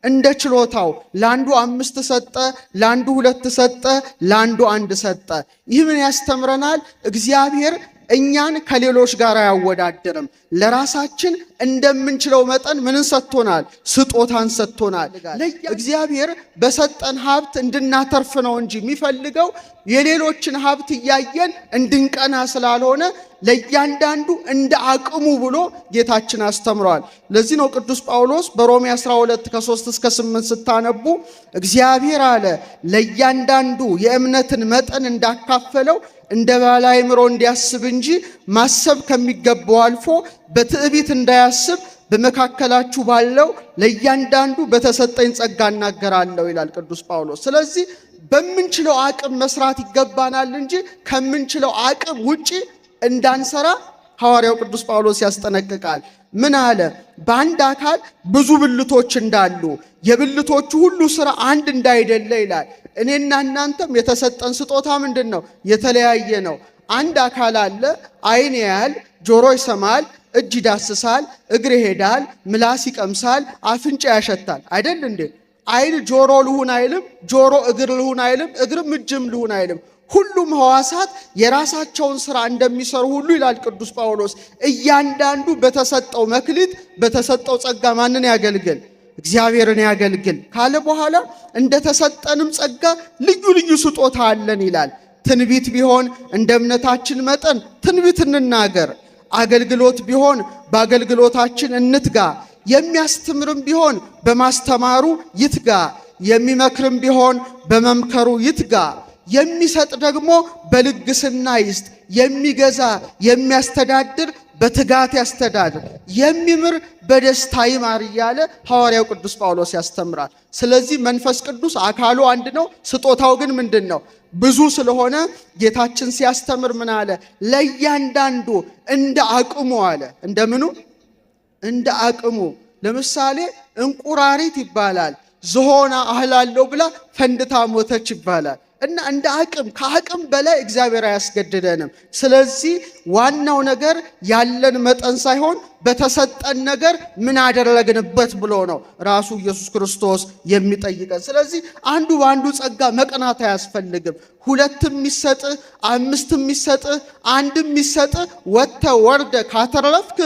እንደ ችሎታው ለአንዱ 5 ሰጠ፣ ለአንዱ 2 ሰጠ፣ ለአንዱ 1 ሰጠ። ይህ ምን ያስተምረናል? እግዚአብሔር እኛን ከሌሎች ጋር አያወዳደርም። ለራሳችን እንደምንችለው መጠን ምን ሰጥቶናል? ስጦታን ሰጥቶናል። እግዚአብሔር በሰጠን ሀብት እንድናተርፍ ነው እንጂ የሚፈልገው የሌሎችን ሀብት እያየን እንድንቀና ስላልሆነ ለእያንዳንዱ እንደ አቅሙ ብሎ ጌታችን አስተምሯል። ለዚህ ነው ቅዱስ ጳውሎስ በሮሜ 12 ከ3 እስከ 8 ስታነቡ እግዚአብሔር አለ ለእያንዳንዱ የእምነትን መጠን እንዳካፈለው እንደ ባለ አእምሮ እንዲያስብ እንጂ ማሰብ ከሚገባው አልፎ በትዕቢት እንዳያስብ በመካከላችሁ ባለው ለእያንዳንዱ በተሰጠኝ ጸጋ እናገራለሁ ይላል ቅዱስ ጳውሎስ። ስለዚህ በምንችለው አቅም መስራት ይገባናል እንጂ ከምንችለው አቅም ውጪ እንዳንሰራ ሐዋርያው ቅዱስ ጳውሎስ ያስጠነቅቃል። ምን አለ? በአንድ አካል ብዙ ብልቶች እንዳሉ የብልቶቹ ሁሉ ሥራ አንድ እንዳይደለ ይላል። እኔና እናንተም የተሰጠን ስጦታ ምንድን ነው? የተለያየ ነው። አንድ አካል አለ። ዓይን ያያል፣ ጆሮ ይሰማል፣ እጅ ይዳስሳል፣ እግር ይሄዳል፣ ምላስ ይቀምሳል፣ አፍንጫ ያሸታል። አይደል እንዴ? ዓይን ጆሮ ልሁን አይልም፣ ጆሮ እግር ልሁን አይልም፣ እግርም እጅም ልሁን አይልም። ሁሉም ሕዋሳት የራሳቸውን ሥራ እንደሚሰሩ ሁሉ ይላል ቅዱስ ጳውሎስ እያንዳንዱ በተሰጠው መክሊት በተሰጠው ጸጋ ማንን ያገልግል? እግዚአብሔርን ያገልግል ካለ በኋላ እንደተሰጠንም ጸጋ ልዩ ልዩ ስጦታ አለን ይላል። ትንቢት ቢሆን እንደ እምነታችን መጠን ትንቢት እንናገር፣ አገልግሎት ቢሆን በአገልግሎታችን እንትጋ፣ የሚያስተምርም ቢሆን በማስተማሩ ይትጋ፣ የሚመክርም ቢሆን በመምከሩ ይትጋ፣ የሚሰጥ ደግሞ በልግስና ይስጥ፣ የሚገዛ የሚያስተዳድር በትጋት ያስተዳድር፣ የሚምር በደስታ ይማር እያለ ሐዋርያው ቅዱስ ጳውሎስ ያስተምራል። ስለዚህ መንፈስ ቅዱስ አካሉ አንድ ነው፣ ስጦታው ግን ምንድን ነው? ብዙ ስለሆነ ጌታችን ሲያስተምር ምን አለ? ለእያንዳንዱ እንደ አቅሙ አለ። እንደምኑ? እንደ አቅሙ። ለምሳሌ እንቁራሪት ይባላል ዝሆና አህላለሁ ብላ ፈንድታ ሞተች ይባላል። እና እንደ አቅም ከአቅም በላይ እግዚአብሔር አያስገድደንም። ስለዚህ ዋናው ነገር ያለን መጠን ሳይሆን በተሰጠን ነገር ምን አደረግንበት ብሎ ነው ራሱ ኢየሱስ ክርስቶስ የሚጠይቀን። ስለዚህ አንዱ በአንዱ ጸጋ መቅናት አያስፈልግም። 2 የሚሰጥ 5 የሚሰጥ 1 የሚሰጥ ወጥተ ወርደ ካተረፍክ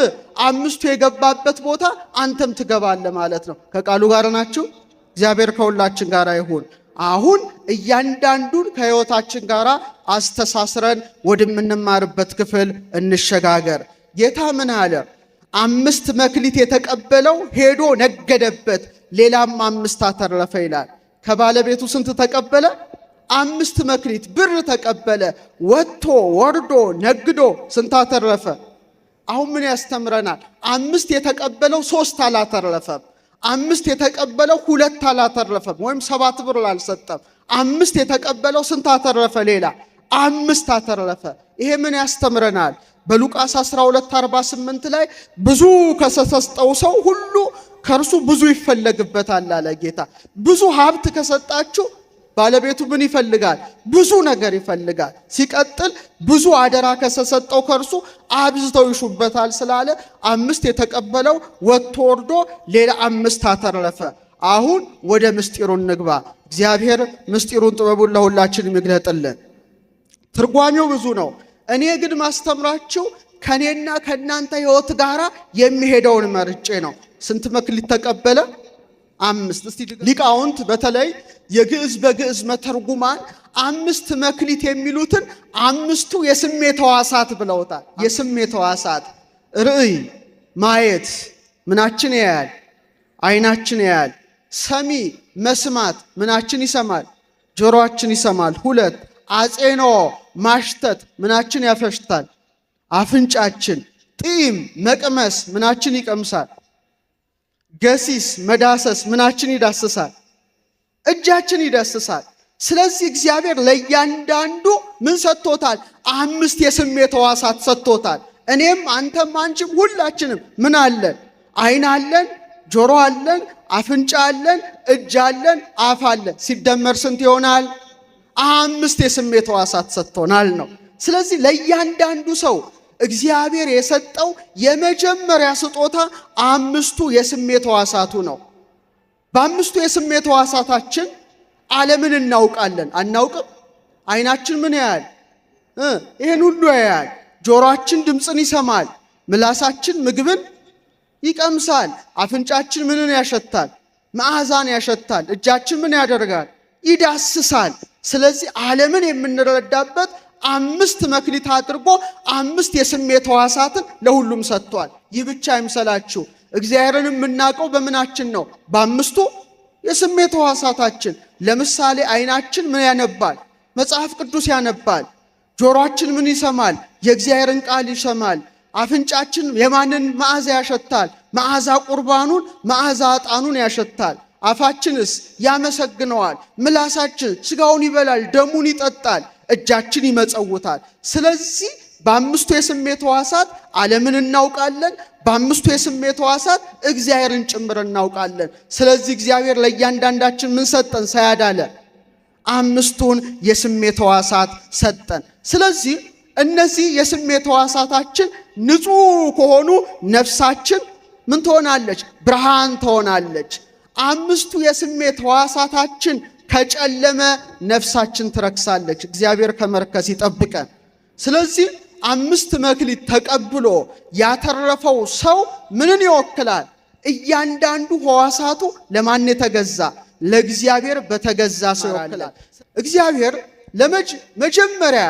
5ቱ የገባበት ቦታ አንተም ትገባለህ ማለት ነው። ከቃሉ ጋር ናችሁ። እግዚአብሔር ከሁላችን ጋር ይሁን። አሁን እያንዳንዱን ከሕይወታችን ጋር አስተሳስረን ወደምንማርበት ክፍል እንሸጋገር። ጌታ ምን አለ? 5 መክሊት የተቀበለው ሄዶ ነገደበት፣ ሌላም 5 አተረፈ ይላል። ከባለቤቱ ስንት ተቀበለ? 5 መክሊት ብር ተቀበለ። ወጥቶ ወርዶ ነግዶ ስንት አተረፈ? አሁን ምን ያስተምረናል? 5 የተቀበለው 3 አላተረፈም። 5 የተቀበለው 2 አላተረፈም፣ ወይም 7 ብር አልሰጠም። 5 የተቀበለው ስንት አተረፈ? ሌላ 5 አተረፈ። ይሄ ምን ያስተምረናል? በሉቃስ 12:48 ላይ ብዙ ከሰጠው ሰው ሁሉ ከእርሱ ብዙ ይፈለግበታል አለ ጌታ። ብዙ ሀብት ከሰጣችሁ ባለቤቱ ምን ይፈልጋል? ብዙ ነገር ይፈልጋል። ሲቀጥል ብዙ አደራ ከሰጠው ከእርሱ አብዝተው ይሹበታል ስላለ 5 የተቀበለው ወጥቶ ወርዶ ሌላ 5 አተረፈ። አሁን ወደ ምስጢሩ እንግባ። እግዚአብሔር ምስጢሩን ጥበቡን ለሁላችንም ይግለጥልን። ትርጓሜው ብዙ ነው። እኔ ግን ማስተምራችሁ ከኔና ከናንተ ሕይወት ጋር የሚሄደውን መርጬ ነው። ስንት መክሊት ተቀበለ? 5። እስቲ ሊቃውንት በተለይ የግዕዝ በግዕዝ መተርጉማን 5 መክሊት የሚሉትን 5ቱ የስሜት ሕዋሳት ብለውታል። የስሜት ሕዋሳት ርዕይ ማየት ምናችን ያያል? ዓይናችን ያያል። ሰሚ መስማት ምናችን ይሰማል? ጆሮአችን ይሰማል። 2 አጼኖ ማሽተት ምናችን ያፈሽታል? አፍንጫችን። ጢም መቅመስ ምናችን ይቀምሳል? ገሲስ መዳሰስ ምናችን ይዳስሳል? እጃችን ይዳስሳል። ስለዚህ እግዚአብሔር ለእያንዳንዱ ምን ሰጥቶታል? 5 የስሜት ሕዋሳት ሰጥቶታል። እኔም አንተም አንቺም ሁላችንም ምን አለን? ዓይን አለን፣ ጆሮ አለን፣ አፍንጫ አለን፣ እጅ አለን፣ አፍ አለን። ሲደመር ስንት ይሆናል? 5 የስሜት ሕዋሳት ሰጥቶናል ነው። ስለዚህ ለእያንዳንዱ ሰው እግዚአብሔር የሰጠው የመጀመሪያ ስጦታ 5ቱ የስሜት ሕዋሳቱ ነው። በአምስቱ የስሜት ሕዋሳታችን ዓለምን እናውቃለን አናውቅም? ዓይናችን ምን ያያል? ይሄን ሁሉ ያያል። ጆሮአችን ድምፅን ይሰማል። ምላሳችን ምግብን ይቀምሳል። አፍንጫችን ምንን ያሸታል? መዓዛን ያሸታል። እጃችን ምን ያደርጋል? ይዳስሳል። ስለዚህ ዓለምን የምንረዳበት 5 መክሊት አድርጎ 5 የስሜት ሕዋሳትን ለሁሉም ሰጥቷል። ይህ ብቻ አይምሰላችሁ። እግዚአብሔርን የምናውቀው በምናችን ነው? በ5ቱ የስሜት ሕዋሳታችን። ለምሳሌ ዓይናችን ምን ያነባል? መጽሐፍ ቅዱስ ያነባል። ጆሮአችን ምን ይሰማል? የእግዚአብሔርን ቃል ይሰማል። አፍንጫችን የማንን መዓዛ ያሸታል? መዓዛ ቁርባኑን፣ መዓዛ ዕጣኑን ያሸታል። አፋችንስ ያመሰግነዋል። ምላሳችን ስጋውን ይበላል፣ ደሙን ይጠጣል። እጃችን ይመጸውታል። ስለዚህ በ5ቱ የስሜት ሕዋሳት ዓለምን እናውቃለን። በ5ቱ የስሜት ሕዋሳት እግዚአብሔርን ጭምር እናውቃለን። ስለዚህ እግዚአብሔር ለእያንዳንዳችን ምን ሰጠን? ሳያዳለ 5ቱን የስሜት ሕዋሳት ሰጠን። ስለዚህ እነዚህ የስሜት ሕዋሳታችን ንጹሕ ከሆኑ ነፍሳችን ምን ትሆናለች? ብርሃን ትሆናለች። 5ቱ የስሜት ሕዋሳታችን ከጨለመ ነፍሳችን ትረክሳለች። እግዚአብሔር ከመርከስ ይጠብቀን። ስለዚህ 5 መክሊት ተቀብሎ ያተረፈው ሰው ምንን ይወክላል? እያንዳንዱ ሕዋሳቱ ለማን የተገዛ? ለእግዚአብሔር በተገዛ ሰው ይወክላል። እግዚአብሔር መጀመሪያ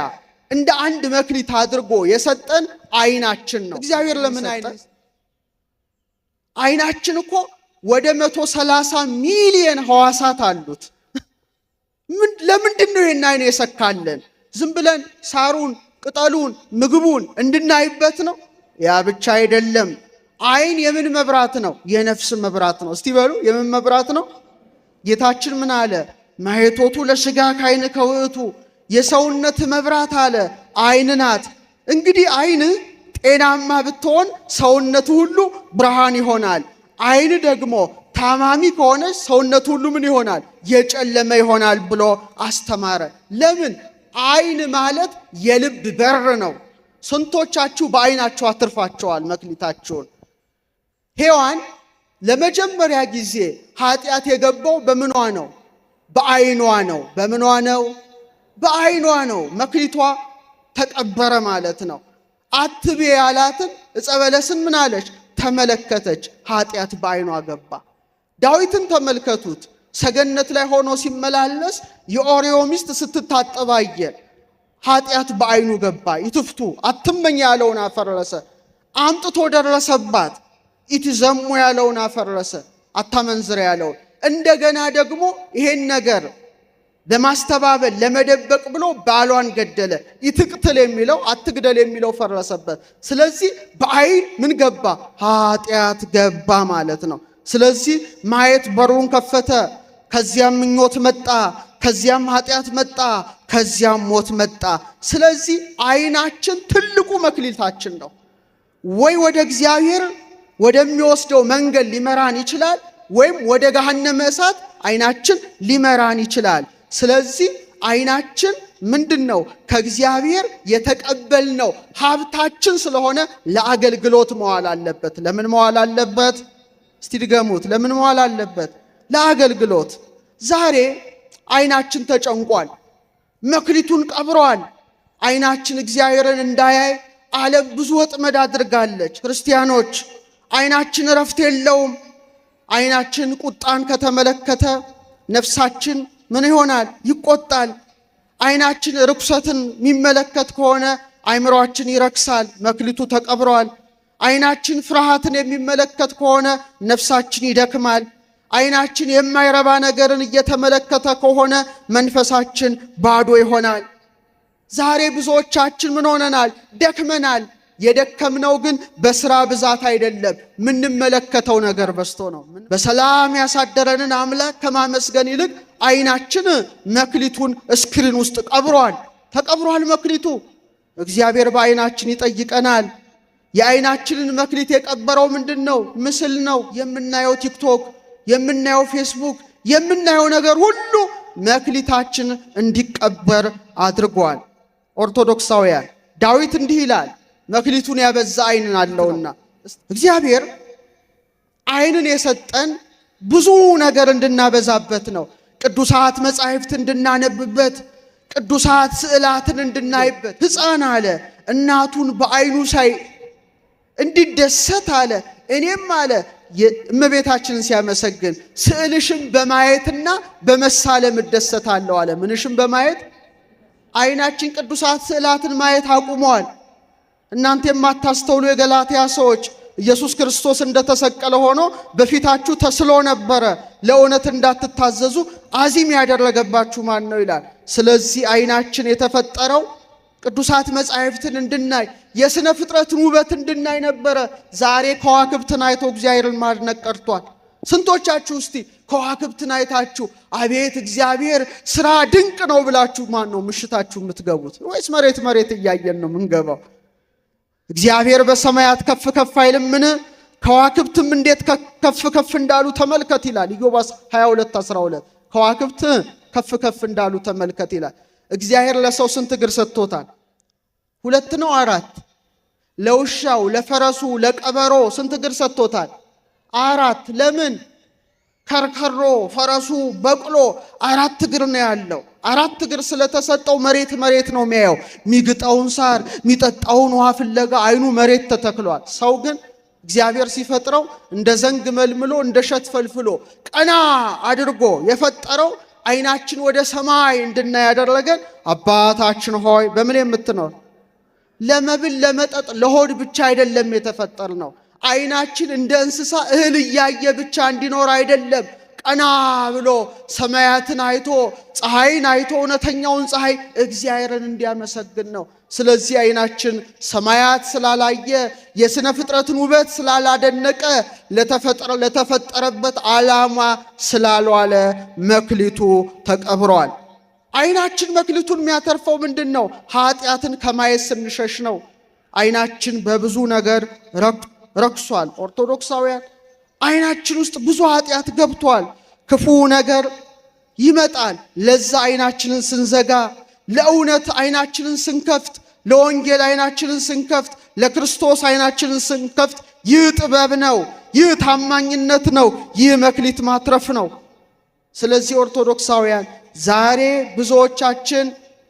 እንደ አንድ መክሊት አድርጎ የሰጠን ዓይናችን ነው። እግዚአብሔር ለምን ዓይናችን እኮ ወደ 130 ሚሊዮን ሕዋሳት አሉት። ለምንድን ነው ይህን ዓይን የሰካለን? ዝም ብለን ሳሩን፣ ቅጠሉን፣ ምግቡን እንድናይበት ነው? ያ ብቻ አይደለም። ዓይን የምን መብራት ነው? የነፍስ መብራት ነው። እስቲ በሉ የምን መብራት ነው? ጌታችን ምን አለ? ማየቶቱ ለሥጋ ካይን ከውእቱ፣ የሰውነት መብራት አለ ዓይን ናት። እንግዲህ ዓይን ጤናማ ብትሆን ሰውነቱ ሁሉ ብርሃን ይሆናል። ዓይን ደግሞ ታማሚ ከሆነች ሰውነቱ ሁሉ ምን ይሆናል? የጨለመ ይሆናል ብሎ አስተማረ። ለምን? ዓይን ማለት የልብ በር ነው። ስንቶቻችሁ በዓይናችሁ አትርፋቸዋል መክሊታችሁን? ሔዋን ለመጀመሪያ ጊዜ ኃጢአት የገባው በምኗ ነው? በዓይኗ ነው። በምኗ ነው? በዓይኗ ነው። መክሊቷ ተቀበረ ማለት ነው። አትቤ ያላትን ዕፀ በለስን ምን አለች? ተመለከተች። ኃጢአት በዓይኗ ገባ። ዳዊትን ተመልከቱት። ሰገነት ላይ ሆኖ ሲመላለስ የኦርዮ ሚስት ስትታጠብ አየ። ኃጢአት በዓይኑ ገባ። ይትፍቱ አትመኝ ያለውን አፈረሰ። አምጥቶ ደረሰባት። ኢትዘሙ ያለውን አፈረሰ። አታመንዝር ያለውን። እንደገና ደግሞ ይሄን ነገር ለማስተባበል ለመደበቅ ብሎ ባሏን ገደለ። ይትቅትል የሚለው አትግደል የሚለው ፈረሰበት። ስለዚህ በዓይን ምን ገባ? ኃጢአት ገባ ማለት ነው። ስለዚህ ማየት በሩን ከፈተ። ከዚያም ምኞት መጣ፣ ከዚያም ኃጢአት መጣ፣ ከዚያም ሞት መጣ። ስለዚህ ዓይናችን ትልቁ መክሊታችን ነው። ወይ ወደ እግዚአብሔር ወደሚወስደው መንገድ ሊመራን ይችላል፣ ወይም ወደ ገሃነመ እሳት ዓይናችን ሊመራን ይችላል። ስለዚህ ዓይናችን ምንድን ነው? ከእግዚአብሔር የተቀበልነው ሀብታችን ስለሆነ ለአገልግሎት መዋል አለበት። ለምን መዋል አለበት? እስቲ ድገሙት። ለምን መዋል አለበት? ለአገልግሎት። ዛሬ ዓይናችን ተጨንቋል፣ መክሊቱን ቀብሯል። ዓይናችን እግዚአብሔርን እንዳያይ ዓለም ብዙ ወጥመድ አድርጋለች። ክርስቲያኖች ዓይናችን እረፍት የለውም። ዓይናችን ቁጣን ከተመለከተ ነፍሳችን ምን ይሆናል? ይቆጣል። ዓይናችን ርኩሰትን የሚመለከት ከሆነ አእምሮአችን ይረክሳል፣ መክሊቱ ተቀብሯል። ዓይናችን ፍርሃትን የሚመለከት ከሆነ ነፍሳችን ይደክማል። ዓይናችን የማይረባ ነገርን እየተመለከተ ከሆነ መንፈሳችን ባዶ ይሆናል። ዛሬ ብዙዎቻችን ምን ሆነናል? ደክመናል። የደከምነው ግን በስራ ብዛት አይደለም፣ ምንመለከተው ነገር በዝቶ ነው። በሰላም ያሳደረንን አምላክ ከማመስገን ይልቅ ዓይናችን መክሊቱን ስክሪን ውስጥ ቀብሯል፣ ተቀብሯል መክሊቱ። እግዚአብሔር በዓይናችን ይጠይቀናል። የዓይናችንን መክሊት የቀበረው ምንድን ነው? ምስል ነው። የምናየው ቲክቶክ፣ የምናየው ፌስቡክ፣ የምናየው ነገር ሁሉ መክሊታችን እንዲቀበር አድርጓል። ኦርቶዶክሳውያን ዳዊት እንዲህ ይላል፣ መክሊቱን ያበዛ ዓይንን አለውና። እግዚአብሔር ዓይንን የሰጠን ብዙ ነገር እንድናበዛበት ነው። ቅዱሳት መጻሕፍት እንድናነብበት፣ ቅዱሳት ስዕላትን እንድናይበት። ሕፃን አለ እናቱን በዓይኑ ሳይ እንዲደሰት አለ። እኔም አለ እመቤታችንን ሲያመሰግን ስዕልሽም በማየትና በመሳለም እደሰታለሁ አለ። ምንሽም በማየት ዓይናችን ቅዱሳት ስዕላትን ማየት አቁመዋል። እናንተ የማታስተውሉ የገላትያ ሰዎች ኢየሱስ ክርስቶስ እንደተሰቀለ ሆኖ በፊታችሁ ተስሎ ነበረ፣ ለእውነት እንዳትታዘዙ አዚም ያደረገባችሁ ማን ነው ይላል። ስለዚህ ዓይናችን የተፈጠረው ቅዱሳት መጻሕፍትን እንድናይ የሥነ ፍጥረትን ውበት እንድናይ ነበረ። ዛሬ ከዋክብትን አይቶ እግዚአብሔርን ማድነቅ ቀርቷል። ስንቶቻችሁ እስቲ ከዋክብትን አይታችሁ አቤት እግዚአብሔር ሥራ ድንቅ ነው ብላችሁ ማን ነው ምሽታችሁ የምትገቡት? ወይስ መሬት መሬት እያየን ነው የምንገባው? እግዚአብሔር በሰማያት ከፍ ከፍ አይልምን? ከዋክብትም እንዴት ከፍ ከፍ እንዳሉ ተመልከት ይላል ኢዮብ 22:12 ከዋክብት ከፍ ከፍ እንዳሉ ተመልከት ይላል። እግዚአብሔር ለሰው ስንት እግር ሰጥቶታል? 2 ነው 4? ለውሻው፣ ለፈረሱ፣ ለቀበሮ ስንት እግር ሰጥቶታል? 4። ለምን? ከርከሮ፣ ፈረሱ፣ በቅሎ 4 እግር ነው ያለው። 4 እግር ስለተሰጠው መሬት መሬት ነው የሚያየው። ሚግጣውን ሳር ሚጠጣውን ውሃ ፍለጋ አይኑ መሬት ተተክሏል። ሰው ግን እግዚአብሔር ሲፈጥረው እንደ ዘንግ መልምሎ እንደ ሸት ፈልፍሎ ቀና አድርጎ የፈጠረው ዓይናችን ወደ ሰማይ እንድናይ ያደረገን አባታችን ሆይ በምን የምትኖር ለመብል ለመጠጥ ለሆድ ብቻ አይደለም የተፈጠር ነው። ዓይናችን እንደ እንስሳ እህል እያየ ብቻ እንዲኖር አይደለም። ቀና ብሎ ሰማያትን አይቶ ፀሐይን አይቶ እውነተኛውን ፀሐይ እግዚአብሔርን እንዲያመሰግን ነው። ስለዚህ ዓይናችን ሰማያት ስላላየ የሥነ ፍጥረትን ውበት ስላላደነቀ ለተፈጠረበት ዓላማ ስላልዋለ መክሊቱ ተቀብሯል። ዓይናችን መክሊቱን የሚያተርፈው ምንድን ነው? ኃጢአትን ከማየት ስንሸሽ ነው። ዓይናችን በብዙ ነገር ረክሷል። ኦርቶዶክሳውያን ዓይናችን ውስጥ ብዙ ኃጢአት ገብቷል። ክፉ ነገር ይመጣል። ለዛ ዓይናችንን ስንዘጋ፣ ለእውነት ዓይናችንን ስንከፍት፣ ለወንጌል ዓይናችንን ስንከፍት፣ ለክርስቶስ ዓይናችንን ስንከፍት፣ ይህ ጥበብ ነው፣ ይህ ታማኝነት ነው፣ ይህ መክሊት ማትረፍ ነው። ስለዚህ ኦርቶዶክሳውያን ዛሬ ብዙዎቻችን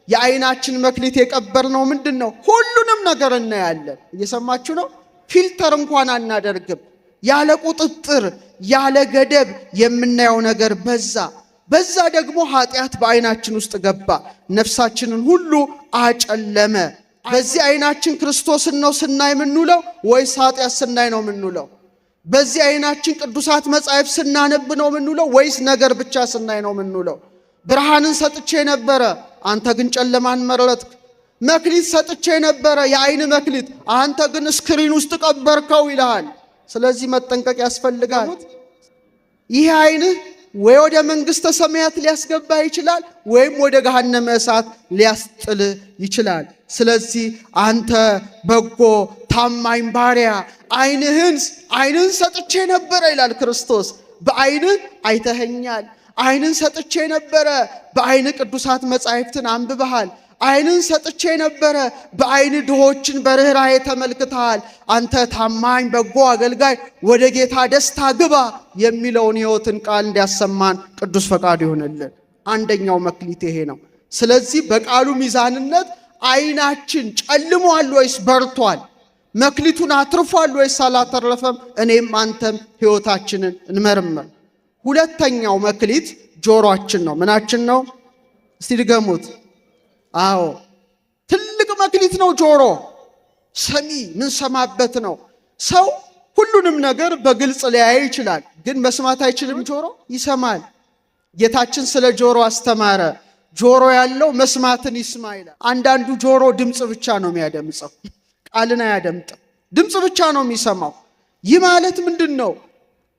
የዓይናችን መክሊት የቀበርነው ምንድን ነው? ሁሉንም ነገር እናያለን። እየሰማችሁ ነው? ፊልተር እንኳን አናደርግም። ያለ ቁጥጥር ያለ ገደብ የምናየው ነገር በዛ ደግሞ ኃጢአት በዓይናችን ውስጥ ገባ፣ ነፍሳችንን ሁሉ አጨለመ። በዚህ ዓይናችን ክርስቶስን ነው ስናይ የምንውለው ወይስ ኃጢአት ስናይ ነው የምንውለው? በዚህ ዓይናችን ቅዱሳት መጻሕፍት ስናነብ ነው የምንውለው ወይስ ነገር ብቻ ስናይ ነው የምንውለው? ብርሃንን ሰጥቼ ነበረ፣ አንተ ግን ጨለማን መረጥክ። መክሊት ሰጥቼ ነበረ፣ የዓይን መክሊት፣ አንተ ግን ስክሪን ውስጥ ቀበርከው ይልሃል። ስለዚህ መጠንቀቅ ያስፈልጋል። ይህ ዓይንህ ወይ ወደ መንግሥተ ሰማያት ሊያስገባ ይችላል ወይም ወደ ገሃነመ እሳት ሊያስጥል ይችላል። ስለዚህ አንተ በጎ ታማኝ ባሪያ ዓይንህን ሰጥቼ ነበረ ይላል ክርስቶስ። በዓይንህ አይተኸኛል። ዓይንን ሰጥቼ ነበረ፣ በዓይን ቅዱሳት መጻሕፍትን አንብበሃል። ዓይንን ሰጥቼ ነበረ፣ በዓይን ድሆችን በርኅራኄ ተመልክተሃል። አንተ ታማኝ በጎ አገልጋይ ወደ ጌታ ደስታ ግባ የሚለውን ሕይወትን ቃል እንዲያሰማን ቅዱስ ፈቃድ ይሆንልን። አንደኛው መክሊት ይሄ ነው። ስለዚህ በቃሉ ሚዛንነት ዓይናችን ጨልሟል ወይስ በርቷል? መክሊቱን አትርፏል ወይስ አላተረፈም? እኔም አንተም ሕይወታችንን እንመርምር። ሁለተኛው መክሊት ጆሮአችን ነው። ምናችን ነው? እስቲ ድገሙት። አዎ ትልቅ መክሊት ነው ጆሮ። ሰሚ ምን ሰማበት ነው። ሰው ሁሉንም ነገር በግልጽ ሊያይ ይችላል፣ ግን መስማት አይችልም። ጆሮ ይሰማል። ጌታችን ስለ ጆሮ አስተማረ። ጆሮ ያለው መስማትን ይስማ ይላል። አንዳንዱ ጆሮ ድምፅ ብቻ ነው የሚያደምጸው፣ ቃልን አያደምጥም። ድምፅ ብቻ ነው የሚሰማው። ይህ ማለት ምንድን ነው?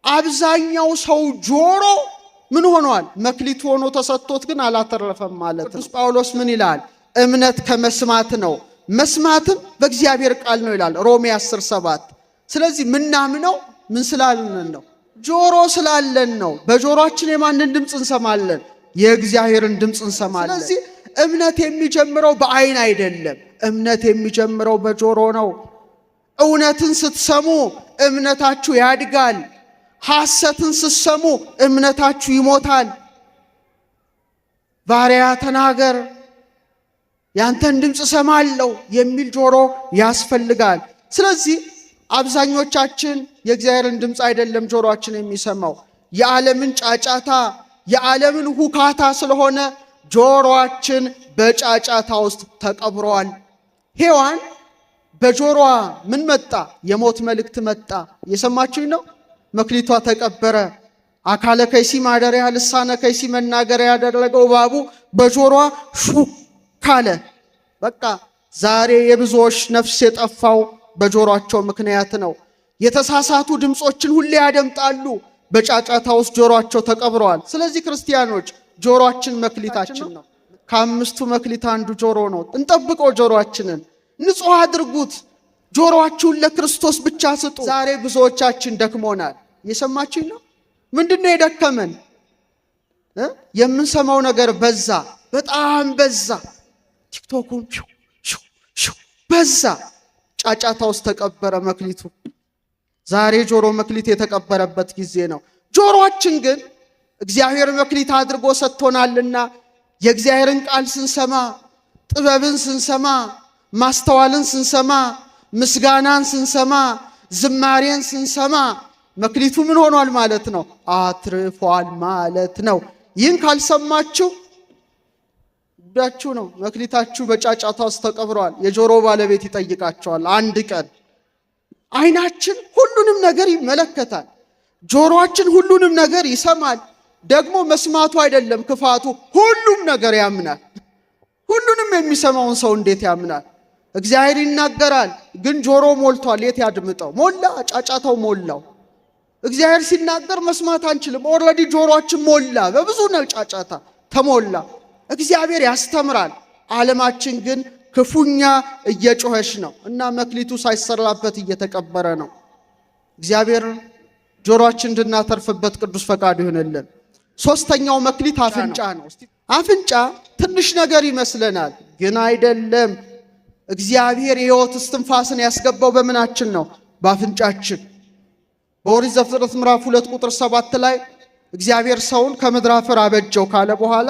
አብዛኛው ሰው ጆሮ ምን ሆኗል? መክሊት ሆኖ ተሰጥቶት ግን አላተረፈም ማለት ነው። ቅዱስ ጳውሎስ ምን ይላል? እምነት ከመስማት ነው፣ መስማትም በእግዚአብሔር ቃል ነው ይላል ሮሜ 10:7። ስለዚህ ምናምነው ምን ስላለን ነው? ጆሮ ስላለን ነው። በጆሮአችን የማንን ድምፅ እንሰማለን? የእግዚአብሔርን ድምፅ እንሰማለን። ስለዚህ እምነት የሚጀምረው በዓይን አይደለም። እምነት የሚጀምረው በጆሮ ነው። እውነትን ስትሰሙ እምነታችሁ ያድጋል። ሐሰትን ስትሰሙ እምነታችሁ ይሞታል። ባሪያ ተናገር ያንተን ድምፅ ሰማለሁ የሚል ጆሮ ያስፈልጋል። ስለዚህ አብዛኞቻችን የእግዚአብሔርን ድምፅ አይደለም ጆሮአችን የሚሰማው፣ የዓለምን ጫጫታ የዓለምን ሁካታ ስለሆነ ጆሮአችን በጫጫታ ውስጥ ተቀብሯል። ሔዋን በጆሮዋ ምን መጣ? የሞት መልእክት መጣ። እየሰማችሁኝ ነው? መክሊቷ ተቀበረ። አካለ ከይሲ ማደሪያ ልሳነ ከይሲ መናገሪያ ያደረገው እባቡ በጆሮዋ ሹክ አለ። በቃ ዛሬ የብዙዎች ነፍስ የጠፋው በጆሮአቸው ምክንያት ነው። የተሳሳቱ ድምፆችን ሁሌ ያደምጣሉ። በጫጫታ ውስጥ ጆሮአቸው ተቀብረዋል። ስለዚህ ክርስቲያኖች ጆሮአችን መክሊታችን ነው። ከአምስቱ መክሊት አንዱ ጆሮ ነው። እንጠብቀው። ጆሮአችንን ንጹሕ አድርጉት። ጆሮአችሁን ለክርስቶስ ብቻ ስጡ። ዛሬ ብዙዎቻችን ደክሞናል። እየሰማችሁኝ ነው? ምንድነው የደከመን? የምንሰማው ነገር በዛ፣ በጣም በዛ። ቲክቶኩን በዛ። ጫጫታ ውስጥ ተቀበረ መክሊቱ። ዛሬ ጆሮ መክሊት የተቀበረበት ጊዜ ነው። ጆሮአችን ግን እግዚአብሔር መክሊት አድርጎ ሰጥቶናልና የእግዚአብሔርን ቃል ስንሰማ፣ ጥበብን ስንሰማ፣ ማስተዋልን ስንሰማ፣ ምስጋናን ስንሰማ፣ ዝማሬን ስንሰማ መክሊቱ ምን ሆኗል ማለት ነው? አትርፏል ማለት ነው። ይህን ካልሰማችሁ ጉዳችሁ ነው። መክሊታችሁ በጫጫታ ውስጥ ተቀብሯል። የጆሮ ባለቤት ይጠይቃቸዋል አንድ ቀን። ዓይናችን ሁሉንም ነገር ይመለከታል። ጆሮአችን ሁሉንም ነገር ይሰማል። ደግሞ መስማቱ አይደለም ክፋቱ፣ ሁሉም ነገር ያምናል። ሁሉንም የሚሰማውን ሰው እንዴት ያምናል? እግዚአብሔር ይናገራል፣ ግን ጆሮ ሞልቷል። የት ያድምጠው? ሞላ፣ ጫጫታው ሞላው። እግዚአብሔር ሲናገር መስማት አንችልም። ኦልሬዲ ጆሮአችን ሞላ፣ በብዙ ነው ጫጫታ ተሞላ። እግዚአብሔር ያስተምራል፣ ዓለማችን ግን ክፉኛ እየጮኸች ነው እና መክሊቱ ሳይሰራበት እየተቀበረ ነው። እግዚአብሔር ጆሮአችን እንድናተርፍበት ቅዱስ ፈቃዱ ይሁንልን። ሶስተኛው መክሊት አፍንጫ ነው። አፍንጫ ትንሽ ነገር ይመስለናል፣ ግን አይደለም። እግዚአብሔር የሕይወት እስትንፋስን ያስገባው በምናችን ነው? በአፍንጫችን። በኦሪት ዘፍጥረት ምዕራፍ 2 ቁጥር 7 ላይ እግዚአብሔር ሰውን ከምድር አፈር አበጀው ካለ በኋላ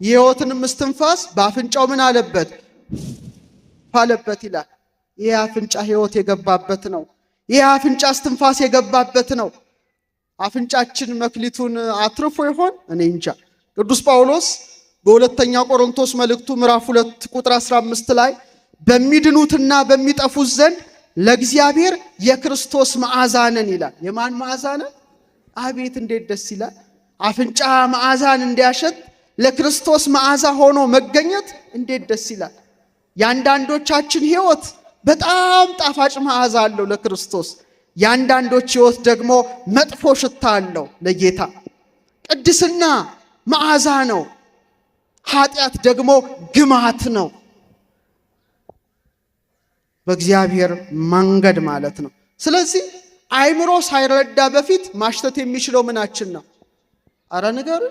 የሕይወትንም እስትንፋስ በአፍንጫው ምን አለበት? አለበት ይላል። ይህ አፍንጫ ሕይወት የገባበት ነው። ይህ አፍንጫ እስትንፋስ የገባበት ነው። አፍንጫችን መክሊቱን አትርፎ ይሆን? እኔ እንጃ። ቅዱስ ጳውሎስ በሁለተኛ ቆሮንቶስ መልእክቱ ምዕራፍ 2 ቁጥር 15 ላይ በሚድኑትና በሚጠፉት ዘንድ ለእግዚአብሔር የክርስቶስ መዓዛ ነን ይላል። የማን መዓዛ ነን? አቤት እንዴት ደስ ይላል! አፍንጫ መዓዛን እንዲያሸት ለክርስቶስ መዓዛ ሆኖ መገኘት እንዴት ደስ ይላል! የአንዳንዶቻችን ሕይወት በጣም ጣፋጭ መዓዛ አለው ለክርስቶስ። የአንዳንዶች ሕይወት ደግሞ መጥፎ ሽታ አለው ለጌታ። ቅድስና መዓዛ ነው፣ ኃጢአት ደግሞ ግማት ነው። በእግዚአብሔር መንገድ ማለት ነው። ስለዚህ አይምሮ ሳይረዳ በፊት ማሽተት የሚችለው ምናችን ነው? አረ ንገሩ።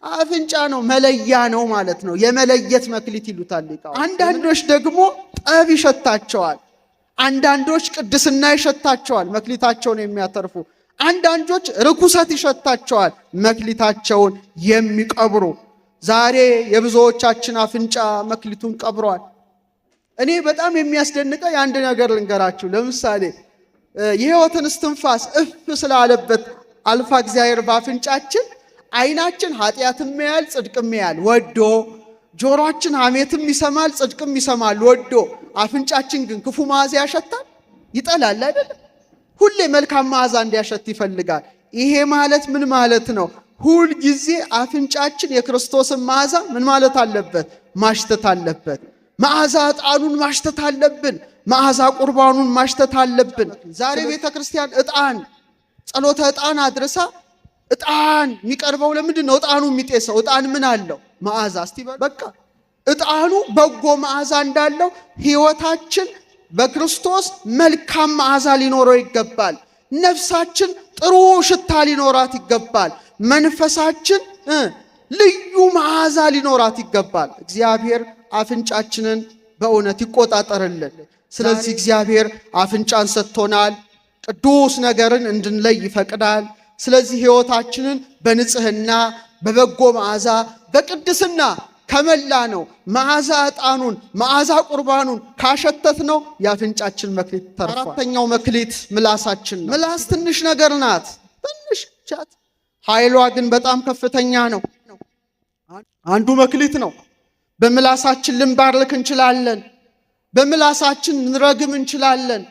አፍንጫ ነው፣ መለያ ነው ማለት ነው። የመለየት መክሊት ይሉታል ሊቃውንት። አንዳንዶች ደግሞ ጠብ ይሸታቸዋል፣ አንዳንዶች ቅድስና ይሸታቸዋል መክሊታቸውን የሚያተርፉ፣ አንዳንዶች ርኩሰት ይሸታቸዋል መክሊታቸውን የሚቀብሩ። ዛሬ የብዙዎቻችን አፍንጫ መክሊቱን ቀብሯል። እኔ በጣም የሚያስደንቀው የአንድ ነገር ልንገራችሁ። ለምሳሌ የሕይወትን እስትንፋስ እፍ ስላለበት አልፋ እግዚአብሔር በአፍንጫችን፣ ዓይናችን ኃጢአትም ያያል ጽድቅም ያያል ወዶ፣ ጆሮአችን ሐሜትም ይሰማል ጽድቅም ይሰማል ወዶ፣ አፍንጫችን ግን ክፉ መዓዛ ያሸታል ይጠላል አይደለም። ሁሌ መልካም መዓዛ እንዲያሸት ይፈልጋል። ይሄ ማለት ምን ማለት ነው? ሁል ጊዜ አፍንጫችን የክርስቶስን መዓዛ ምን ማለት አለበት? ማሽተት አለበት። መዓዛ ዕጣኑን ማሽተት አለብን። መዓዛ ቁርባኑን ማሽተት አለብን። ዛሬ ቤተ ክርስቲያን ዕጣን ጸሎተ ዕጣን አድርሳ ዕጣን የሚቀርበው ለምንድን ነው? ዕጣኑ የሚጤሰው ዕጣን ምን አለው? መዓዛ። እስቲ በቃ ዕጣኑ በጎ መዓዛ እንዳለው ሕይወታችን በክርስቶስ መልካም መዓዛ ሊኖረው ይገባል። ነፍሳችን ጥሩ ሽታ ሊኖራት ይገባል። መንፈሳችን ልዩ መዓዛ ሊኖራት ይገባል። እግዚአብሔር አፍንጫችንን በእውነት ይቆጣጠርልን። ስለዚህ እግዚአብሔር አፍንጫን ሰጥቶናል። ቅዱስ ነገርን እንድንለይ ይፈቅዳል። ስለዚህ ሕይወታችንን በንጽህና በበጎ መዓዛ በቅድስና ከመላ ነው መዓዛ ዕጣኑን መዓዛ ቁርባኑን ካሸተት ነው የአፍንጫችን መክሊት ተርፏል። አራተኛው መክሊት ምላሳችን ነው። ምላስ ትንሽ ነገር ናት፣ ትንሽ ቻት፣ ኃይሏ ግን በጣም ከፍተኛ ነው። አንዱ መክሊት ነው። በምላሳችን ልንባርክ እንችላለን። በምላሳችን ልንረግም እንችላለን።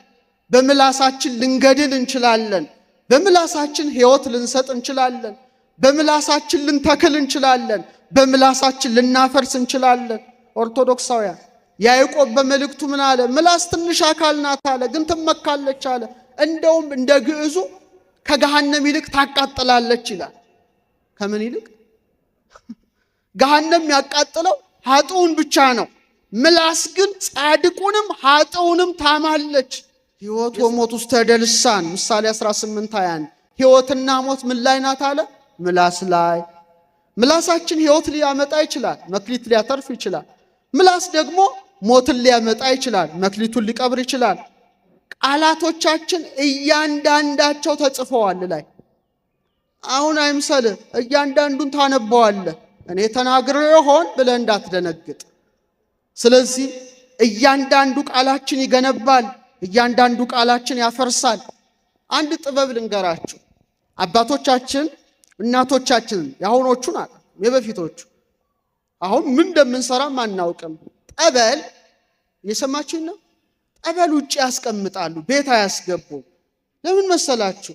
በምላሳችን ልንገድል እንችላለን። በምላሳችን ሕይወት ልንሰጥ እንችላለን። በምላሳችን ልንተክል እንችላለን። በምላሳችን ልናፈርስ እንችላለን። ኦርቶዶክሳውያን ያዕቆብ በመልእክቱ ምን አለ? ምላስ ትንሽ አካል ናት አለ፣ ግን ትመካለች አለ። እንደውም እንደ ግዕዙ ከገሃነም ይልቅ ታቃጥላለች ይላል። ከምን ይልቅ? ገሃነም ያቃጥለው ኃጥኡን ብቻ ነው። ምላስ ግን ጻድቁንም ኃጥኡንም ታማለች። ሕይወት ወሞት ውስተ እደ ልሳን ምሳሌ 18:21 ሕይወትና ሞት ምን ላይ ናት አለ? ምላስ ላይ። ምላሳችን ሕይወት ሊያመጣ ይችላል፣ መክሊት ሊያተርፍ ይችላል። ምላስ ደግሞ ሞትን ሊያመጣ ይችላል፣ መክሊቱን ሊቀብር ይችላል። ቃላቶቻችን እያንዳንዳቸው ተጽፈዋል ላይ። አሁን አይምሰልህ፣ እያንዳንዱን ታነበዋለህ። እኔ ተናግሬ ይሆን ብለህ እንዳትደነግጥ። ስለዚህ እያንዳንዱ ቃላችን ይገነባል፣ እያንዳንዱ ቃላችን ያፈርሳል። አንድ ጥበብ ልንገራችሁ። አባቶቻችን እናቶቻችን ያሁኖቹን አለ የበፊቶቹ አሁን ምን እንደምንሰራም አናውቅም። ጠበል የሰማችሁኝ ነው። ጠበል ውጭ ያስቀምጣሉ፣ ቤት አያስገቡም። ለምን መሰላችሁ?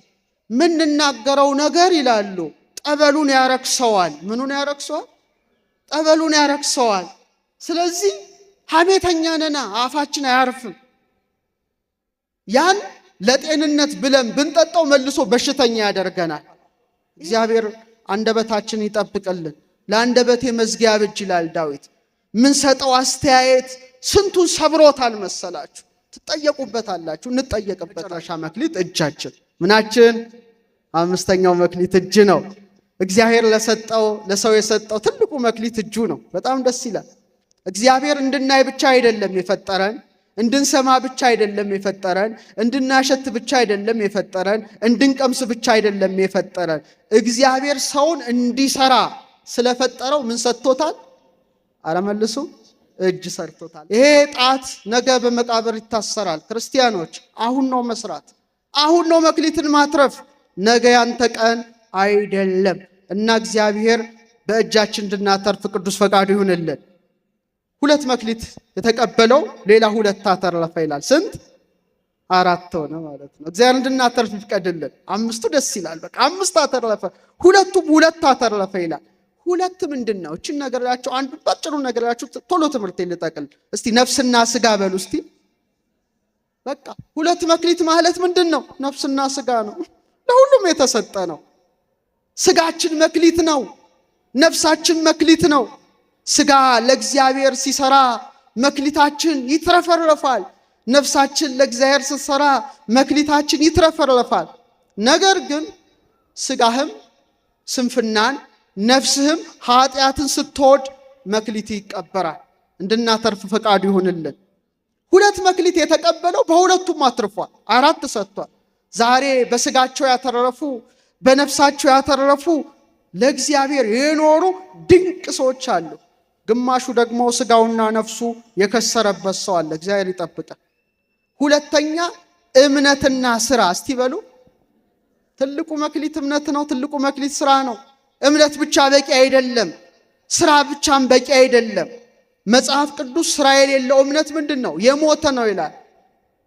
ምንናገረው ነገር ይላሉ ጠበሉን ያረክሰዋል። ምኑን ያረክሰዋል? ጠበሉን ያረክሰዋል። ስለዚህ ሐሜተኛ ነና አፋችን አያርፍም። ያን ለጤንነት ብለን ብንጠጣው መልሶ በሽተኛ ያደርገናል። እግዚአብሔር አንደበታችን ይጠብቅልን። ለአንደበቴ መዝጊያ ብጅ ይላል ዳዊት። ምን ሰጠው አስተያየት ስንቱን ሰብሮታል መሰላችሁ? ትጠየቁበታላችሁ፣ እንጠየቅበት። መጨረሻ መክሊት እጃችን። ምናችን? አምስተኛው መክሊት እጅ ነው። እግዚአብሔር ለሰው የሰጠው ትልቁ መክሊት እጁ ነው። በጣም ደስ ይላል። እግዚአብሔር እንድናይ ብቻ አይደለም የፈጠረን፣ እንድንሰማ ብቻ አይደለም የፈጠረን፣ እንድናሸት ብቻ አይደለም የፈጠረን፣ እንድንቀምስ ብቻ አይደለም የፈጠረን። እግዚአብሔር ሰውን እንዲሰራ ስለፈጠረው ምን ሰጥቶታል? አረመልሱ እጅ ሰርቶታል። ይሄ ጣት ነገ በመቃብር ይታሰራል። ክርስቲያኖች አሁን ነው መስራት፣ አሁን ነው መክሊትን ማትረፍ። ነገ ያንተ ቀን አይደለም እና እግዚአብሔር በእጃችን እንድናተርፍ ቅዱስ ፈቃዱ ይሁንልን። ሁለት መክሊት የተቀበለው ሌላ ሁለት አተረፈ ይላል። ስንት? አራት ሆነ ማለት ነው። እግዚአብሔር እንድናተርፍ ይፍቀድልን። አምስቱ ደስ ይላል። በቃ አምስት አተረፈ፣ ሁለቱም ሁለት አተረፈ ይላል። ሁለት ምንድን ነው? እቺን ነገራችሁ አንዱ ባጭሩ ነገራችሁ ቶሎ ትምህርት ልጠቅል እስቲ። ነፍስና ስጋ በሉ እስቲ። በቃ ሁለት መክሊት ማለት ምንድን ነው? ነፍስና ስጋ ነው። ለሁሉም የተሰጠ ነው። ስጋችን መክሊት ነው፣ ነፍሳችን መክሊት ነው። ስጋ ለእግዚአብሔር ሲሰራ መክሊታችን ይትረፈረፋል። ነፍሳችን ለእግዚአብሔር ስትሰራ መክሊታችን ይትረፈረፋል። ነገር ግን ስጋህም ስንፍናን ነፍስህም ኃጢአትን ስትወድ መክሊት ይቀበራል። እንድናተርፍ ፈቃዱ ይሁንልን። ሁለት መክሊት የተቀበለው በሁለቱም አትርፏል። አራት ሰጥቷል። ዛሬ በስጋቸው ያተረፉ በነፍሳቸው ያተረፉ ለእግዚአብሔር የኖሩ ድንቅ ሰዎች አሉ። ግማሹ ደግሞ ስጋውና ነፍሱ የከሰረበት ሰው አለ። እግዚአብሔር ይጠብቃል። ሁለተኛ እምነትና ስራ። እስቲ በሉ። ትልቁ መክሊት እምነት ነው። ትልቁ መክሊት ስራ ነው። እምነት ብቻ በቂ አይደለም፣ ስራ ብቻም በቂ አይደለም። መጽሐፍ ቅዱስ ስራ የሌለው እምነት ምንድን ነው? የሞተ ነው ይላል።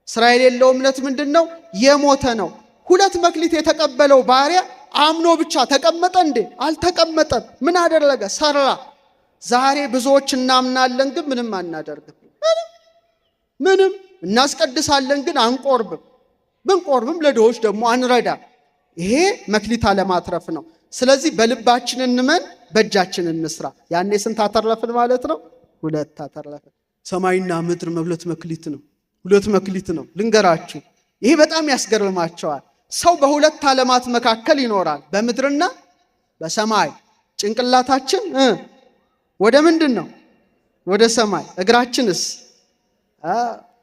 ስራ የሌለው እምነት ምንድን ነው? የሞተ ነው። ሁለት መክሊት የተቀበለው ባሪያ አምኖ ብቻ ተቀመጠ እንዴ? አልተቀመጠም። ምን አደረገ? ሰራ። ዛሬ ብዙዎች እናምናለን ግን ምንም አናደርግም። ምንም እናስቀድሳለን ግን አንቆርብም። ብንቆርብም ለድሆች ደግሞ አንረዳ። ይሄ መክሊት አለማትረፍ ነው። ስለዚህ በልባችን እንመን፣ በእጃችን እንስራ። ያኔ ስንት አተረፍን ማለት ነው? ሁለት አተረፍን። ሰማይና ምድር ሁለት መክሊት ነው። ሁለት መክሊት ነው። ልንገራችሁ፣ ይሄ በጣም ያስገርማቸዋል። ሰው በሁለት ዓለማት መካከል ይኖራል፣ በምድርና በሰማይ። ጭንቅላታችን ወደ ምንድን ነው? ወደ ሰማይ። እግራችንስ?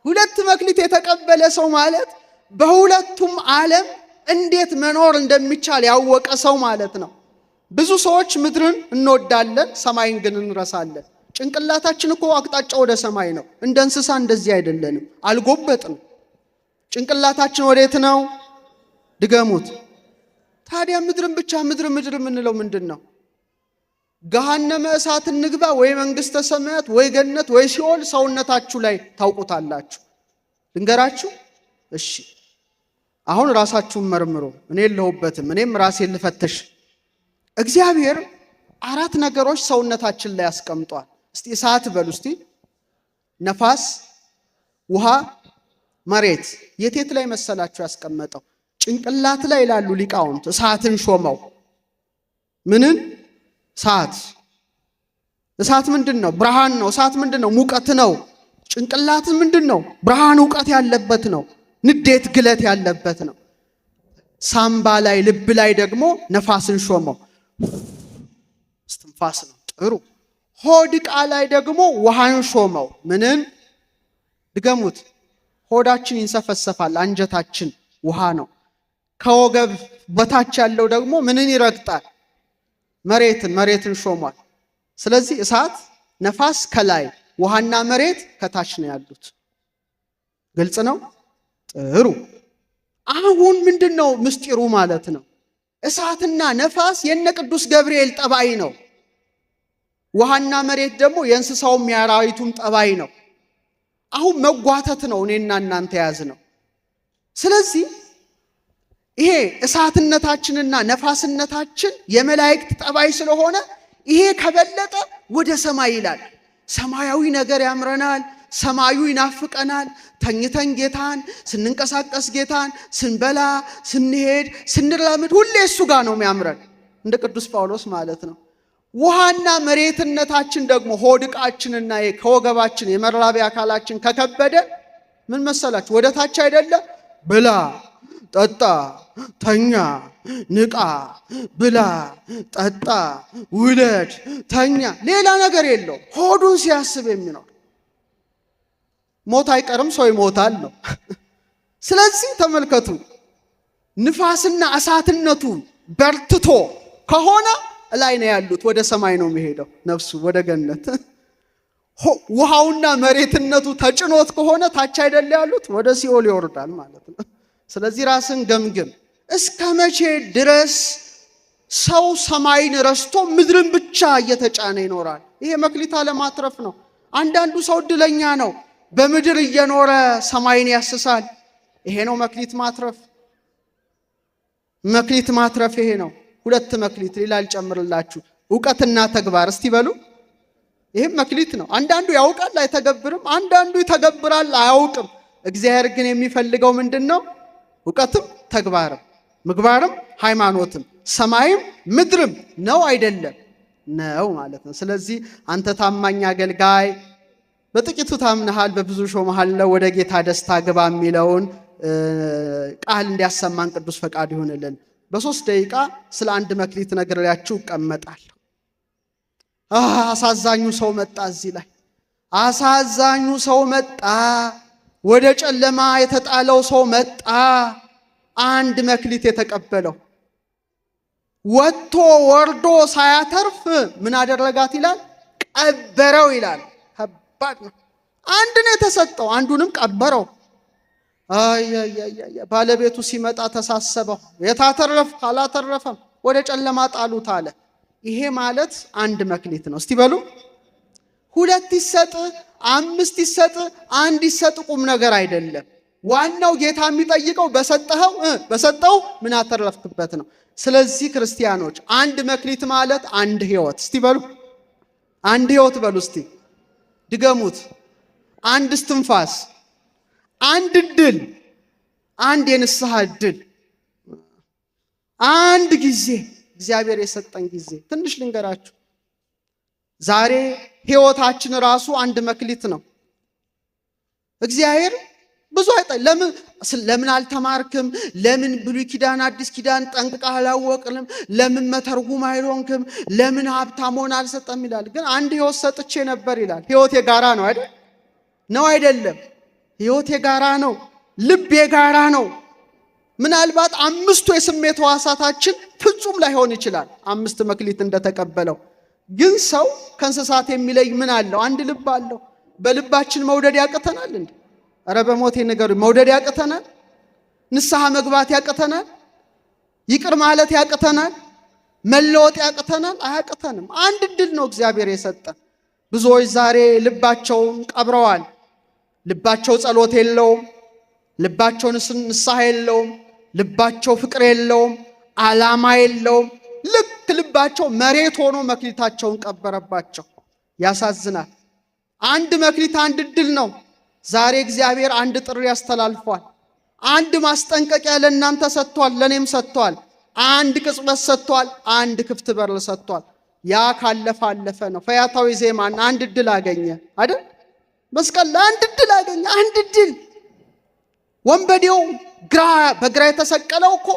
ሁለት መክሊት የተቀበለ ሰው ማለት በሁለቱም ዓለም እንዴት መኖር እንደሚቻል ያወቀ ሰው ማለት ነው። ብዙ ሰዎች ምድርን እንወዳለን፣ ሰማይን ግን እንረሳለን። ጭንቅላታችን እኮ አቅጣጫ ወደ ሰማይ ነው። እንደ እንስሳ እንደዚህ አይደለንም፣ አልጎበጥንም። ጭንቅላታችን ወዴት ነው? ድገሙት። ታዲያ ምድርን ብቻ ምድር የምንለው ምንድን ነው? ገሃነመ እሳት እንግባ ወይ መንግስተ ሰማያት ወይ ገነት ወይ ሲኦል ሰውነታችሁ ላይ ታውቁታላችሁ። ልንገራችሁ? እሺ አሁን ራሳችሁን መርምሩ። እኔ የለሁበትም፣ እኔም ራሴን ልፈትሽ። እግዚአብሔር 4 ነገሮች ሰውነታችን ላይ ያስቀምጧል። እስቲ እሳት በሉ እስቲ። ነፋስ፣ ውሃ፣ መሬት። የት ላይ መሰላችሁ ያስቀመጠው? ጭንቅላት ላይ ይላሉ ሊቃውንት። እሳትን ሾመው። ምንን? እሳት። እሳት ምንድን ነው? ብርሃን ነው። እሳት ምንድን ነው? ሙቀት ነው። ጭንቅላት ምንድን ነው? ብርሃን እውቀት ያለበት ነው። ንዴት ግለት ያለበት ነው። ሳምባ ላይ ልብ ላይ ደግሞ ነፋስን ሾመው። እስትንፋስ ነው። ጥሩ። ሆድ ዕቃ ላይ ደግሞ ውሃን ሾመው። ምንን? ድገሙት። ሆዳችን ይንሰፈሰፋል፣ አንጀታችን ውሃ ነው። ከወገብ በታች ያለው ደግሞ ምንን ይረግጣል? መሬትን ሾሟል። ስለዚህ እሳት፣ ነፋስ ከላይ፣ ውሃና መሬት ከታች ነው ያሉት። ግልጽ ነው? ጥሩ። አሁን ምንድነው ምስጢሩ ማለት ነው? እሳትና ነፋስ የነ ቅዱስ ገብርኤል ጠባይ ነው። ውሃና መሬት ደግሞ የእንስሳውም የአራዊቱም ጠባይ ነው። አሁን መጓተት ነው እኔና እናንተ ያዝ ነው። ስለዚህ ይሄ እሳትነታችንና ነፋስነታችን የመላእክት ጠባይ ስለሆነ ይሄ ከበለጠ ወደ ሰማይ ይላል። ሰማያዊ ነገር ያምረናል፣ ሰማዩ ይናፍቀናል። ተኝተን ጌታን፣ ስንንቀሳቀስ ጌታን፣ ስንበላ፣ ስንሄድ፣ ስንራመድ ሁሌ እሱ ጋር ነው የሚያምረን፣ እንደ ቅዱስ ጳውሎስ ማለት ነው። ውሃና መሬትነታችን ደግሞ ሆድ ዕቃችንና ከወገባችን የመራቢያ አካላችን ከከበደ ምን መሰላችሁ? ወደ ታች አይደለ? ብላ፣ ጠጣ፣ ተኛ፣ ንቃ፣ ብላ፣ ጠጣ፣ ውለድ፣ ተኛ፣ ሌላ ነገር የለው። ሆዱን ሲያስብ የሚኖር ሞት አይቀርም፣ ሰው ይሞታል ነው። ስለዚህ ተመልከቱ፣ ንፋስና እሳትነቱ በርትቶ ከሆነ ላይ ነው ያሉት፣ ወደ ሰማይ ነው የሚሄደው ነፍሱ ወደ ገነት። ውሃውና መሬትነቱ ተጭኖት ከሆነ ታች አይደለ ያሉት፣ ወደ ሲኦል ይወርዳል ማለት ነው። ስለዚህ ራስን ገምግም። እስከ መቼ ድረስ ሰው ሰማይን ረስቶ ምድርን ብቻ እየተጫነ ይኖራል? ይሄ መክሊት አለማትረፍ ነው። አንዳንዱ ሰው እድለኛ ነው፣ በምድር እየኖረ ሰማይን ያስሳል። ይሄ ነው መክሊት ማትረፍ። መክሊት ማትረፍ ይሄ ነው። 2 መክሊት ሌላ ልጨምርላችሁ፣ ዕውቀትና ተግባር። እስቲ በሉ። ይሄም መክሊት ነው። አንዳንዱ ያውቃል አይተገብርም፣ አንዳንዱ ይተገብራል አያውቅም። እግዚአብሔር ግን የሚፈልገው ምንድነው? ዕውቀትም ተግባርም፣ ምግባርም ሃይማኖትም፣ ሰማይም ምድርም ነው አይደለም? ነው ማለት ነው። ስለዚህ አንተ ታማኝ አገልጋይ በጥቂቱ ታምነሃል፣ በብዙ ሾመሃለሁ፣ ወደ ጌታ ደስታ ግባ የሚለውን ቃል እንዲያሰማን ቅዱስ ፈቃድ ይሁንልን። በ3 ደቂቃ ስለ አንድ መክሊት ነግሬያችሁ እቀመጣለሁ። አሳዛኙ ሰው መጣ። እዚህ ላይ አሳዛኙ ሰው መጣ። ወደ ጨለማ የተጣለው ሰው መጣ። አንድ መክሊት የተቀበለው ወጥቶ ወርዶ ሳያተርፍ ምን አደረጋት ይላል? ቀበረው ይላል። ከባድ ነው። አንድ ነው የተሰጠው፣ አንዱንም ቀበረው። ባለቤቱ ሲመጣ ተሳሰበው። የታተረፍ ካላተረፈም ወደ ጨለማ ጣሉት አለ። ይሄ ማለት አንድ መክሊት ነው። እስቲ በሉ 2 ይሰጥ፣ 5 ይሰጥ፣ 1 ይሰጥ ቁም ነገር አይደለም። ዋናው ጌታ የሚጠይቀው በሰጠው ምን አተረፍክበት ነው። ስለዚህ ክርስቲያኖች አንድ መክሊት ማለት አንድ ሕይወት። እስቲ በሉ አንድ ሕይወት በሉ እስቲ ድገሙት። አንድ እስትንፋስ፣ አንድ እድል፣ አንድ የንስሐ እድል፣ አንድ ጊዜ እግዚአብሔር የሰጠን ጊዜ። ትንሽ ልንገራችሁ፣ ዛሬ ሕይወታችን ራሱ አንድ መክሊት ነው። እግዚአብሔር ብዙ ለምን አልተማርክም? ለምን ብሉይ ኪዳን አዲስ ኪዳን ጠንቅቀህ አላወቅንም? ለምን መተርጉም አይሆንክም? ለምን ሀብታም ሆነ አልሰጠም ይላል። ግን አንድ ሕይወት ሰጥቼ ነበር ይላል። ሕይወት የጋራ ነው አይደል? ነው አይደለም? ሕይወት የጋራ ነው። ልብ የጋራ ነው። ምናልባት አምስቱ የስሜት ሕዋሳታችን ፍጹም ላይሆን ይችላል 5 መክሊት እንደተቀበለው። ግን ሰው ከእንስሳት የሚለይ ምን አለው? አንድ ልብ አለው። በልባችን መውደድ ያቅተናል እንዴ? ኧረ በሞቴ ነገሩ መውደድ ያቅተናል? ንስሐ መግባት ያቅተናል? ይቅር ማለት ያቅተናል? መለወጥ ያቅተናል? አያቅተንም። አንድ እድል ነው እግዚአብሔር የሰጠን። ብዙዎች ዛሬ ልባቸውን ቀብረዋል። ልባቸው ጸሎት የለውም። ልባቸው ንስሐ የለውም። ልባቸው ፍቅር የለውም። ዓላማ የለውም። ልክ ልባቸው መሬት ሆኖ መክሊታቸውን ቀበረባቸው። ያሳዝናል። አንድ መክሊት አንድ እድል ነው። ዛሬ እግዚአብሔር አንድ ጥሪ ያስተላልፏል። አንድ ማስጠንቀቂያ ለእናንተ ሰጥቷል፣ ለእኔም ሰጥቷል። አንድ ቅጽበት ሰጥቷል። አንድ ክፍት በር ሰጥቷል። ያ ካለፈ አለፈ ነው። ፈያታዊ ዜማን አንድ እድል አገኘ አይደል? መስቀል ላይ አንድ እድል አገኘ። አንድ እድል። ወንበዴው በግራ የተሰቀለው እኮ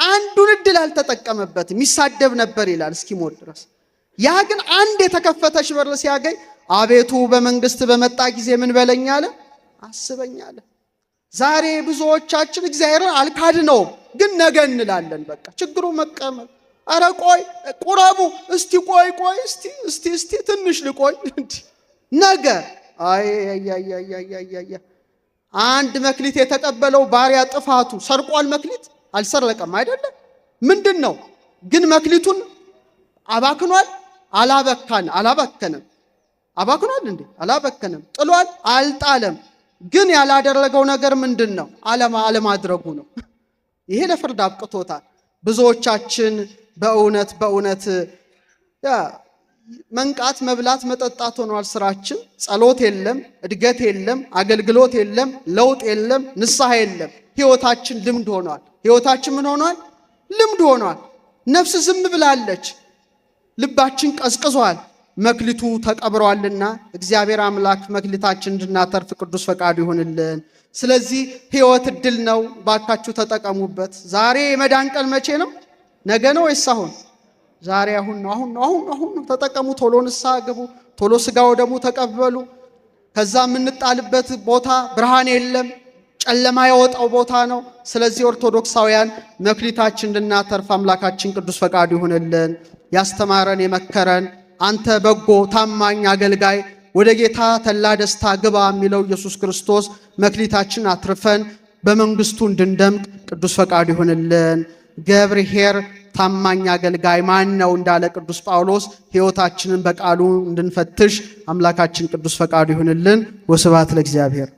አንዱን እድል አልተጠቀመበትም። ይሳደብ ነበር ይላል እስኪሞት ድረስ። ያ ግን አንድ የተከፈተች በር ሲያገኝ አቤቱ በመንግስት በመጣ ጊዜ ምን በለኝ አለ? አስበኝ አለ። ዛሬ ብዙዎቻችን እግዚአብሔርን አልካድነውም፣ ግን ነገ እንላለን። በቃ ችግሩ መቀመጥ። አረ ቆይ ቁረቡ፣ እስቲ ቆይ እስቲ ትንሽ ልቆይ ነገ። አይ አንድ መክሊት የተቀበለው ባሪያ ጥፋቱ ሰርቋል። መክሊት አልሰረቀም አይደለም። ምንድነው ግን መክሊቱን አባክኗል? አላበከንም። አባክኗል እንዴ? አላበከንም። ጥሏል? አልጣለም። ግን ያላደረገው ነገር ምንድነው? አለማድረጉ ነው። ይሄ ለፍርድ አብቅቶታል። ብዙዎቻችን በእውነት መንቃት፣ መብላት፣ መጠጣት ሆኗል ስራችን። ጸሎት የለም፣ እድገት የለም፣ አገልግሎት የለም፣ ለውጥ የለም፣ ንስሐ የለም። ህይወታችን ልምድ ሆኗል። ህይወታችን ምን ሆኗል? ልምድ ሆኗል። ነፍስ ዝም ብላለች። ልባችን ቀዝቅዟል። መክሊቱ ተቀብሯልና እግዚአብሔር አምላክ መክሊታችን እንድናተርፍ ቅዱስ ፈቃዱ ይሁንልን። ስለዚህ ህይወት እድል ነው። ባካችሁ ተጠቀሙበት። ዛሬ የመዳን ቀን መቼ ነው? ነገ ነው ወይስ አሁን? ዛሬ አሁን ነው። ተጠቀሙ። ቶሎ ንስሐ ግቡ። ቶሎ ስጋው ደሙ ተቀበሉ። ከዛ የምንጣልበት ቦታ ብርሃን የለም፣ ጨለማ የወጣው ቦታ ነው። ስለዚህ ኦርቶዶክሳውያን መክሊታችን እንድናተርፍ አምላካችን ቅዱስ ፈቃዱ ይሁንልን። ያስተማረን የመከረን አንተ በጎ ታማኝ አገልጋይ ወደ ጌታ ተላ ደስታ ግባ የሚለው ኢየሱስ ክርስቶስ መክሊታችን አትርፈን በመንግስቱ እንድንደምቅ ቅዱስ ፈቃዱ ይሁንልን። ገብርኄር ታማኝ አገልጋይ ማን ነው እንዳለ ቅዱስ ጳውሎስ ሕይወታችንን በቃሉ እንድንፈትሽ አምላካችን ቅዱስ ፈቃዱ ይሁንልን። ወስብሐት ለእግዚአብሔር።